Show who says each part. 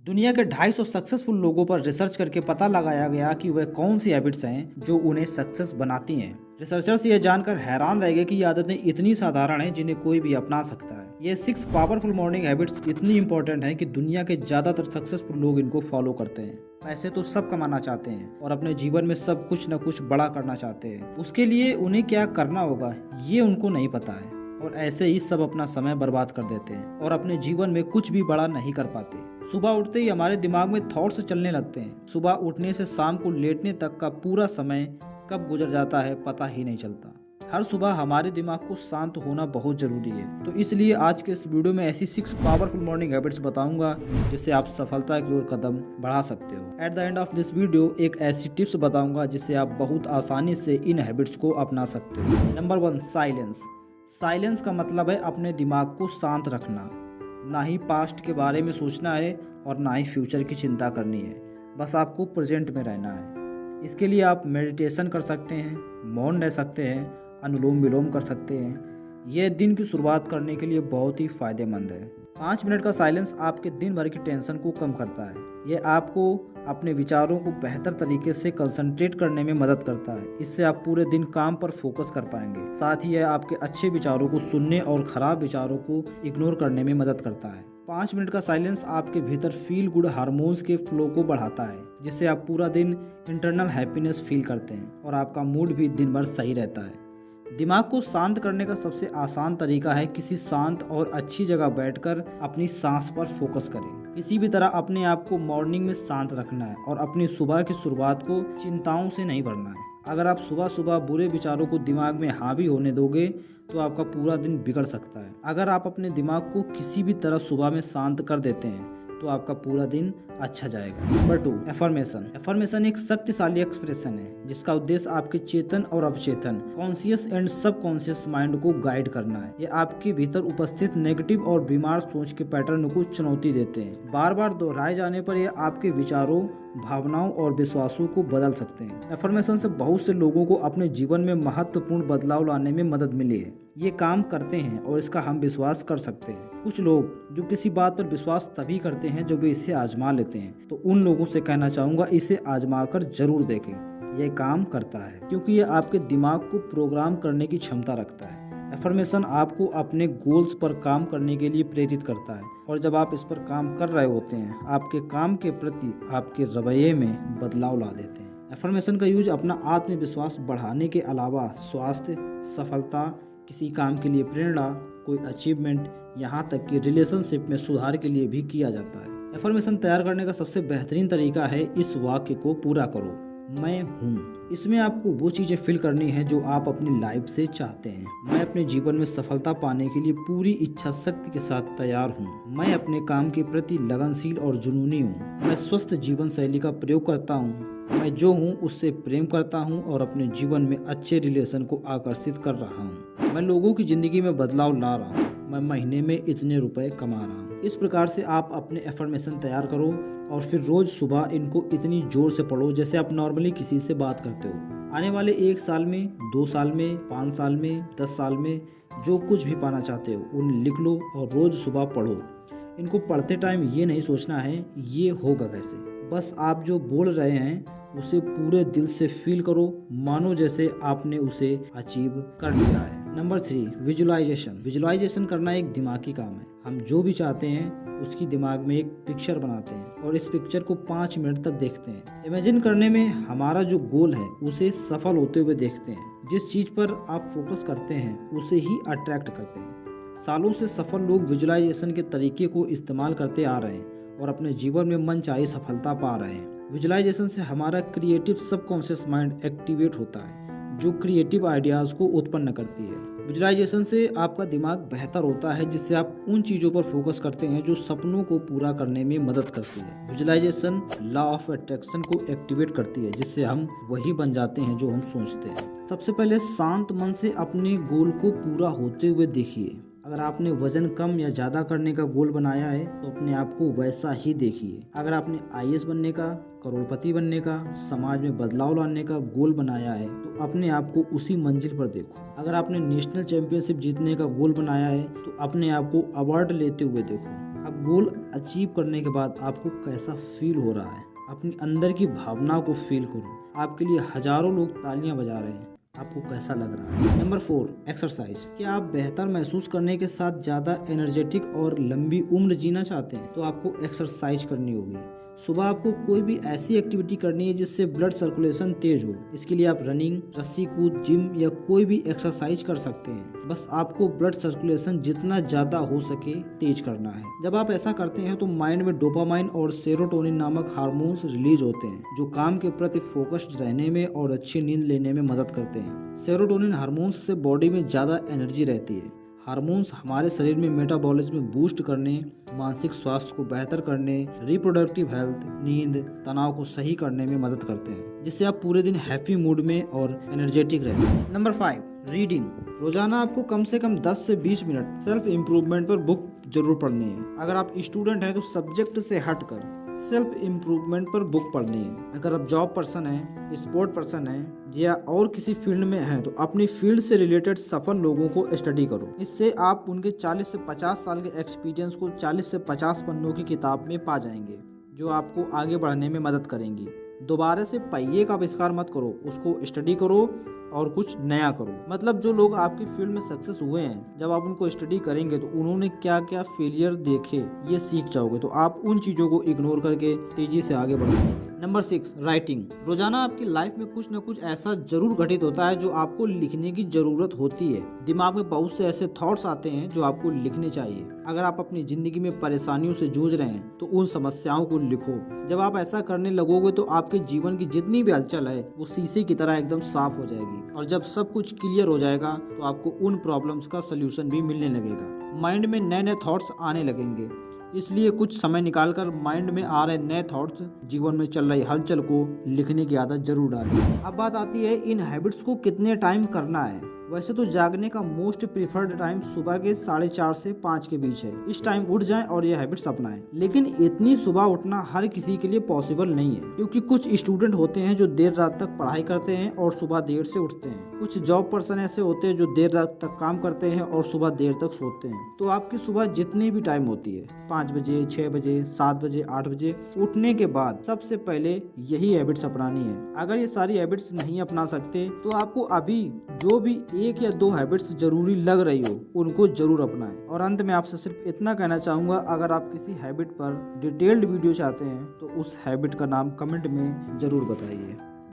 Speaker 1: दुनिया के 250 सक्सेसफुल लोगों पर रिसर्च करके पता लगाया गया कि वह कौन सी हैबिट्स हैं जो उन्हें सक्सेस बनाती हैं। रिसर्चर्स ये जानकर हैरान रह गए कि ये आदतें इतनी साधारण हैं जिन्हें कोई भी अपना सकता है। ये 6 पावरफुल मॉर्निंग हैबिट्स इतनी इंपॉर्टेंट हैं कि दुनिया के ज़्यादातर सक्सेसफुल लोग इनको फॉलो करते हैं। पैसे तो सब कमाना चाहते हैं और अपने जीवन में सब कुछ न कुछ बड़ा करना चाहते हैं। उसके लिए उन्हें क्या करना होगा ये उनको नहीं पता है और ऐसे ही सब अपना समय बर्बाद कर देते हैं और अपने जीवन में कुछ भी बड़ा नहीं कर पाते। सुबह उठते ही हमारे दिमाग में थॉट्स चलने लगते हैं। सुबह उठने से शाम को लेटने तक का पूरा समय कब गुजर जाता है पता ही नहीं चलता। हर सुबह हमारे दिमाग को शांत होना बहुत जरूरी है। तो इसलिए आज के इस वीडियो में ऐसी 6 पावरफुल मॉर्निंग हैबिट्स बताऊंगा जिससे आप सफलता की ओर कदम बढ़ा सकते हो। At the end of this video एक ऐसी टिप्स बताऊंगा जिससे आप बहुत आसानी से इन हैबिट्स को अपना सकते हो। Number 1, silence. साइलेंस का मतलब है अपने दिमाग को शांत रखना। ना ही पास्ट के बारे में सोचना है और ना ही फ्यूचर की चिंता करनी है। बस आपको प्रेजेंट में रहना है। इसके लिए आप मेडिटेशन कर सकते हैं, मौन रह सकते हैं, अनुलोम विलोम कर सकते हैं। यह दिन की शुरुआत करने के लिए बहुत ही फायदेमंद है। 5 मिनट का साइलेंस आपके दिन भर की टेंशन को कम करता है। यह आपको अपने विचारों को बेहतर तरीके से कंसंट्रेट करने में मदद करता है। इससे आप पूरे दिन काम पर फोकस कर पाएंगे। साथ ही यह आपके अच्छे विचारों को सुनने और खराब विचारों को इग्नोर करने में मदद करता है। 5 मिनट का साइलेंस आपके भीतर फील गुड हार्मोन्स के फ्लो को बढ़ाता है, जिससे आप पूरा दिन इंटरनल हैप्पीनेस फील करते हैं और आपका मूड भी दिन भर सही रहता है। दिमाग को शांत करने का सबसे आसान तरीका है किसी शांत और अच्छी जगह बैठकर अपनी सांस पर फोकस करें। किसी भी तरह अपने आप को मॉर्निंग में शांत रखना है और अपनी सुबह की शुरुआत को चिंताओं से नहीं भरना है। अगर आप सुबह सुबह बुरे विचारों को दिमाग में हावी होने दोगे तो आपका पूरा दिन बिगड़ सकता है। अगर आप अपने दिमाग को किसी भी तरह सुबह में शांत कर देते हैं तो आपका पूरा दिन अच्छा जाएगा। Number 2, affirmation. एफर्मेशन एक शक्तिशाली एक्सप्रेशन है जिसका उद्देश्य आपके चेतन और अवचेतन, कॉन्शियस एंड सबकॉन्शियस माइंड को गाइड करना है। ये आपके भीतर उपस्थित नेगेटिव और बीमार सोच के पैटर्न को चुनौती देते हैं। बार बार दोहराए जाने पर ये आपके विचारों, भावनाओं और विश्वासों को बदल सकते हैं। एफर्मेशन से बहुत से लोगों को अपने जीवन में महत्वपूर्ण बदलाव लाने में मदद मिली है। ये काम करते हैं और इसका हम विश्वास कर सकते हैं। कुछ लोग जो किसी बात पर विश्वास तभी करते हैं जब वे इसे आजमा लेते हैं, तो उन लोगों से कहना चाहूँगा इसे आजमा कर जरूर देखें। यह काम करता है क्योंकि यह आपके दिमाग को प्रोग्राम करने की क्षमता रखता है। एफर्मेशन आपको अपने गोल्स पर काम करने के लिए प्रेरित करता है और जब आप इस पर काम कर रहे होते हैं आपके काम के प्रति आपके रवैये में बदलाव ला देते हैं। एफर्मेशन का यूज अपना आत्मविश्वास बढ़ाने के अलावा स्वास्थ्य, सफलता, किसी काम के लिए प्रेरणा, कोई अचीवमेंट, यहाँ तक कि रिलेशनशिप में सुधार के लिए भी किया जाता है। एफर्मेशन तैयार करने का सबसे बेहतरीन तरीका है इस वाक्य को पूरा करो, मैं हूँ। इसमें आपको वो चीज़ें फिल करनी है जो आप अपनी लाइफ से चाहते हैं। मैं अपने जीवन में सफलता पाने के लिए पूरी इच्छा शक्ति के साथ तैयार हूँ। मैं अपने काम के प्रति लगनशील और जुनूनी हूँ। मैं स्वस्थ जीवन शैली का प्रयोग करता हूँ। मैं जो हूँ उससे प्रेम करता हूँ और अपने जीवन में अच्छे रिलेशन को आकर्षित कर रहा हूँ। मैं लोगों की जिंदगी में बदलाव ला रहा हूँ। मैं महीने में इतने रुपए कमा रहा हूँ। इस प्रकार से आप अपने एफर्मेशन तैयार करो और फिर रोज सुबह इनको इतनी जोर से पढ़ो जैसे आप नॉर्मली किसी से बात करते हो। आने वाले 1 साल में, 2 साल में, 5 साल में, 10 साल में जो कुछ भी पाना चाहते हो उन्हें लिख लो और रोज सुबह पढ़ो। इनको पढ़ते टाइम ये नहीं सोचना है ये होगा कैसे, बस आप जो बोल रहे हैं उसे पूरे दिल से फील करो, मानो जैसे आपने उसे अचीव कर लिया है। Number 3, visualisation. विजुअलाइजेशन करना एक दिमागी काम है। हम जो भी चाहते हैं उसकी दिमाग में एक पिक्चर बनाते हैं और इस पिक्चर को 5 मिनट तक देखते हैं। इमेजिन करने में हमारा जो गोल है उसे सफल होते हुए देखते हैं। जिस चीज पर आप फोकस करते हैं उसे ही अट्रैक्ट करते हैं। सालों से सफल लोग विजुअलाइजेशन के तरीके को इस्तेमाल करते आ रहे हैं और अपने जीवन में मनचाही सफलता पा रहे हैं। विजुअलाइजेशन से हमारा क्रिएटिव सबकॉन्शियस माइंड एक्टिवेट होता है जो क्रिएटिव आइडियाज़ को उत्पन्न करती है। विजुअलाइजेशन से आपका दिमाग बेहतर होता है जिससे आप उन चीज़ों पर फोकस करते हैं जो सपनों को पूरा करने में मदद करती है। विजुअलाइजेशन लॉ ऑफ अट्रैक्शन को एक्टिवेट करती है जिससे हम वही बन जाते हैं जो हम सोचते हैं। सबसे पहले शांत मन से अपने गोल को पूरा होते हुए देखिए। अगर आपने वजन कम या ज़्यादा करने का गोल बनाया है तो अपने आप को वैसा ही देखिए। अगर आपने आईएएस बनने का, करोड़पति बनने का, समाज में बदलाव लाने का गोल बनाया है तो अपने आप को उसी मंजिल पर देखो। अगर आपने नेशनल चैंपियनशिप जीतने का गोल बनाया है तो अपने आप को अवार्ड लेते हुए देखो। अब गोल अचीव करने के बाद आपको कैसा फील हो रहा है, अपनी अंदर की भावना को फील करो। आपके लिए हजारों लोग तालियां बजा रहे हैं, आपको कैसा लग रहा है। Number 4, exercise. क्या आप बेहतर महसूस करने के साथ ज़्यादा एनर्जेटिक और लंबी उम्र जीना चाहते हैं तो आपको एक्सरसाइज करनी होगी। सुबह आपको कोई भी ऐसी एक्टिविटी करनी है जिससे ब्लड सर्कुलेशन तेज हो। इसके लिए आप रनिंग, रस्सी कूद, जिम या कोई भी एक्सरसाइज कर सकते हैं। बस आपको ब्लड सर्कुलेशन जितना ज़्यादा हो सके तेज करना है। जब आप ऐसा करते हैं तो माइंड में डोपामाइन और सेरोटोनिन नामक हार्मोन्स रिलीज होते हैं जो काम के प्रति फोकस्ड रहने में और अच्छी नींद लेने में मदद करते हैं। सेरोटोनिन हार्मोन्स से बॉडी में ज़्यादा एनर्जी रहती है। हार्मोन्स हमारे शरीर में मेटाबॉलिज्म बूस्ट करने, मानसिक स्वास्थ्य को बेहतर करने, रिप्रोडक्टिव हेल्थ, नींद, तनाव को सही करने में मदद करते हैं, जिससे आप पूरे दिन हैप्पी मूड में और एनर्जेटिक रहते हैं। Number 5, reading. रोजाना आपको कम से कम 10 से 20 मिनट सेल्फ इम्प्रूवमेंट पर बुक जरूर पढ़नी है। अगर आप स्टूडेंट हैं तो सब्जेक्ट से हटकर सेल्फ इम्प्रूवमेंट पर बुक पढ़नी है। अगर आप जॉब पर्सन हैं, स्पोर्ट पर्सन हैं या और किसी फील्ड में हैं तो अपनी फील्ड से रिलेटेड सफल लोगों को स्टडी करो। इससे आप उनके 40 से 50 साल के एक्सपीरियंस को 40 से 50 पन्नों की किताब में पा जाएंगे, जो आपको आगे बढ़ने में मदद करेंगी। दोबारा से पहिए का आविष्कार मत करो, उसको स्टडी करो और कुछ नया करो। मतलब जो लोग आपकी फील्ड में सक्सेस हुए हैं, जब आप उनको स्टडी करेंगे तो उन्होंने क्या क्या फेलियर देखे ये सीख जाओगे, तो आप उन चीज़ों को इग्नोर करके तेजी से आगे बढ़ोगे। Number 6, writing. रोजाना आपकी लाइफ में कुछ न कुछ ऐसा जरूर घटित होता है जो आपको लिखने की जरूरत होती है। दिमाग में बहुत से ऐसे थॉट्स आते हैं जो आपको लिखने चाहिए। अगर आप अपनी जिंदगी में परेशानियों से जूझ रहे हैं तो उन समस्याओं को लिखो। जब आप ऐसा करने लगोगे तो आपके जीवन की जितनी भी हलचल है वो शीशे की तरह एकदम साफ हो जाएगी, और जब सब कुछ क्लियर हो जाएगा तो आपको उन प्रॉब्लम्स का सलूशन भी मिलने लगेगा। माइंड में नए नए थॉट्स आने लगेंगे, इसलिए कुछ समय निकालकर माइंड में आ रहे नए थॉट्स, जीवन में चल रही हलचल को लिखने की आदत जरूर डालें। अब बात आती है इन हैबिट्स को कितने टाइम करना है। वैसे तो जागने का मोस्ट प्रीफर्ड टाइम सुबह के 4:30 से 5 के बीच है। इस टाइम उठ जाएं और ये हैबिट्स अपनाएं। लेकिन इतनी सुबह उठना हर किसी के लिए पॉसिबल नहीं है, क्योंकि कुछ स्टूडेंट होते हैं जो देर रात तक पढ़ाई करते हैं और सुबह देर से उठते हैं। कुछ जॉब पर्सन ऐसे होते हैं जो देर रात तक काम करते हैं और सुबह देर तक सोते हैं। तो आपकी सुबह जितनी भी टाइम होती है, 5 बजे, 6 बजे, 7 बजे, 8 बजे उठने के बाद सबसे पहले यही हैबिट्स अपनानी है। अगर ये सारी हैबिट्स नहीं अपना सकते तो आपको अभी जो भी 1 या 2 हैबिट्स जरूरी लग रही हो उनको जरूर अपनाएं। और अंत में आपसे सिर्फ इतना कहना चाहूँगा, अगर आप किसी हैबिट पर डिटेल्ड वीडियो चाहते हैं तो उस हैबिट का नाम कमेंट में जरूर बताइए।